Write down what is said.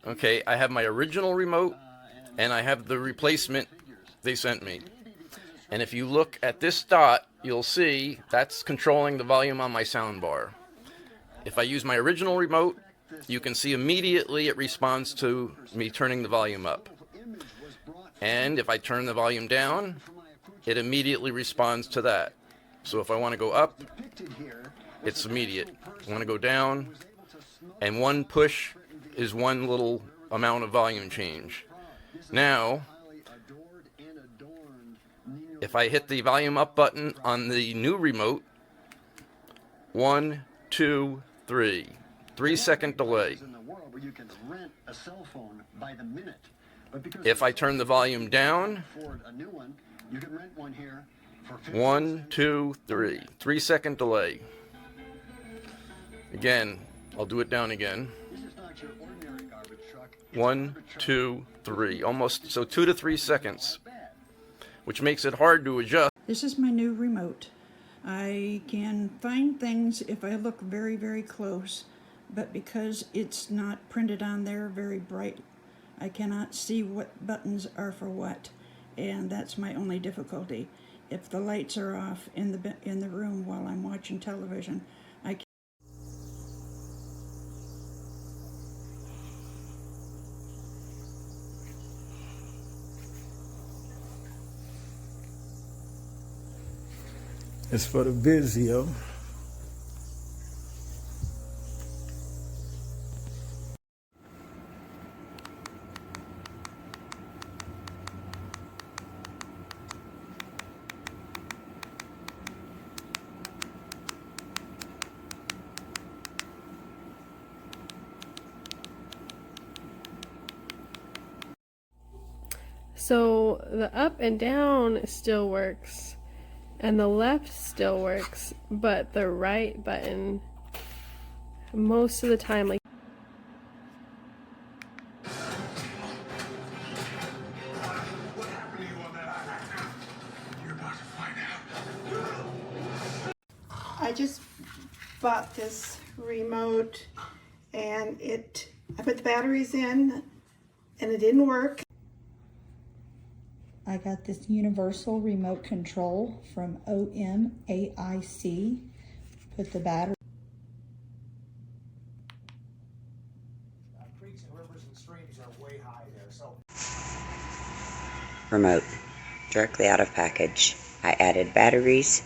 Okay, I have my original remote and I have the replacement they sent me. And if you look at this dot, you'll see that's controlling the volume on my sound bar. If I use my original remote, you can see immediately it responds to me turning the volume up. And if I turn the volume down, it immediately responds to that. So if I want to go up, it's immediate. I want to go down, and one push is one little amount of volume change. Now, if I hit the volume up button on the new remote, 1, 2, 3, 3-second delay. If I turn the volume down, 1, 2, 3, 3-second delay. Again, I'll do it down again. 1, 2, 3, almost, so 2 to 3 seconds, which makes it hard to adjust. This is my new remote. I can find things if I look very, very close, but because it's not printed on there very bright, I cannot see what buttons are for what, and that's my only difficulty. If the lights are off in the room while I'm watching television, I can. It's for the Vizio. So the up and down still works, and the left still works, but the right button, most of the time, like. I just bought this remote and I put the batteries in and it didn't work. I got this universal remote control from OMAIC. Put the battery. Creeks and rivers and streams are way high there, so. Remote. Directly out of package. I added batteries.